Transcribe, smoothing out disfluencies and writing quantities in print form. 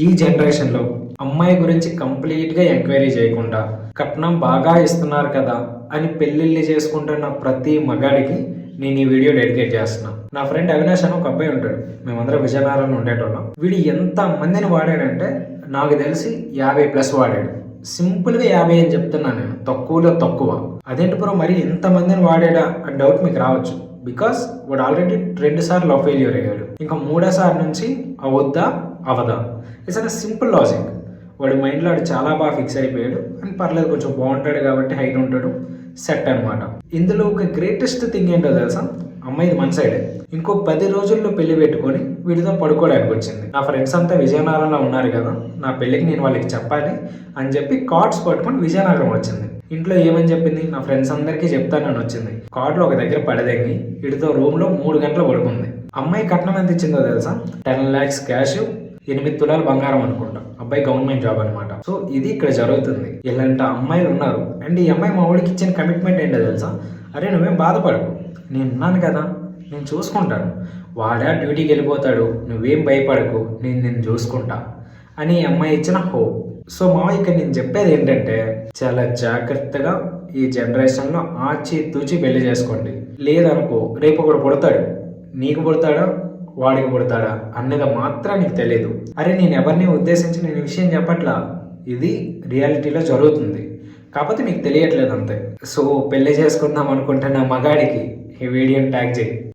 ఈ జనరేషన్లో అమ్మాయి గురించి కంప్లీట్గా ఎంక్వైరీ చేయకుండా కట్నం బాగా ఇస్తున్నారు కదా అని పెళ్ళిళ్ళు చేసుకుంటున్న ప్రతి మగాడికి నేను ఈ వీడియో డెడికేట్ చేస్తున్నా. నా ఫ్రెండ్ అవినాష్ అని ఒక అబ్బాయి ఉంటాడు. మేమందరం విజయనగరంలో ఉండేటోళ్ళం. వీడు ఎంత మందిని వాడాడంటే నాకు తెలిసి 50+ వాడాడు. సింపుల్గా 50 అని చెప్తున్నాను నేను, తక్కువలో తక్కువ. అదేంటి బ్రో మరి ఎంతమందిని వాడాడా అని డౌట్ మీకు రావచ్చు. బికాస్ వాడు ఆల్రెడీ 2 సార్లు లవ్ ఫెయిల్యూర్ అయ్యాడు. ఇంకా 3వ సారి నుంచి అవద్దా అవదా. It's an simple logic. వాడి మైండ్లో వాడు చాలా బాగా ఫిక్స్ అయిపోయాడు అని పర్లేదు, కొంచెం బాగుంటాడు కాబట్టి హైట్ ఉంటాడు, సెట్ అనమాట. ఇందులో ఒక గ్రేటెస్ట్ థింగ్ ఏంటో తెలుసా, అమ్మాయిది మన సైడే. ఇంకో 10 రోజుల్లో పెళ్లి పెట్టుకొని వీడితో పడుకోవడానికి వచ్చింది. నా ఫ్రెండ్స్ అంతా విజయనగరంలో ఉన్నారు కదా, నా పెళ్ళికి నేను వాళ్ళకి చెప్పాలి అని చెప్పి కార్డ్స్ పట్టుకొని విజయనగరం వచ్చింది. ఇంట్లో ఏమని చెప్పింది, నా ఫ్రెండ్స్ అందరికీ చెప్తానని వచ్చింది. కార్డులో ఒక దగ్గర పడదెంగి వీడితో రూమ్లో 3 గంటలు పడుకుంది. అమ్మాయి కట్నం ఎంత ఇచ్చిందో తెలుసా, 10 lakhs క్యాష్, 8 తులాలు బంగారం అనుకుంటా. అబ్బాయి గవర్నమెంట్ జాబ్ అనమాట. సో ఇది ఇక్కడ జరుగుతుంది. ఇలాంటి అమ్మాయిలు ఉన్నారు. అండ్ ఈ అమ్మాయి మా ఊడికి ఇచ్చిన కమిట్మెంట్ ఏంటో తెలుసా, అరే నువ్వేం బాధపడకు, నేను ఉన్నాను కదా, నేను చూసుకుంటాను, వాడా డ్యూటీకి వెళ్ళిపోతాడు, నువ్వేం భయపడకు, నేను చూసుకుంటా అని ఈ అమ్మాయి ఇచ్చిన హోప్. సో ఇక్కడ నేను చెప్పేది ఏంటంటే, చాలా జాగ్రత్తగా ఈ జనరేషన్లో ఆచి తూచి పెళ్లి చేసుకోండి. లేదనుకో రేపు ఒకడు పుడతాడు, నీకు పుడతాడా వాడికి పుడతాడా అన్నది మాత్రం నీకు తెలియదు. అరే నేను ఎవరిని ఉద్దేశించి నేను ఈ విషయం చెప్పట్లా, ఇది రియాలిటీలో జరుగుతుంది, కాకపోతే మీకు తెలియట్లేదు అంతే. సో పెళ్లి చేసుకుందాం అనుకుంటున్న మగాడికి ఈ వీడియోని ట్యాగ్ చేయి.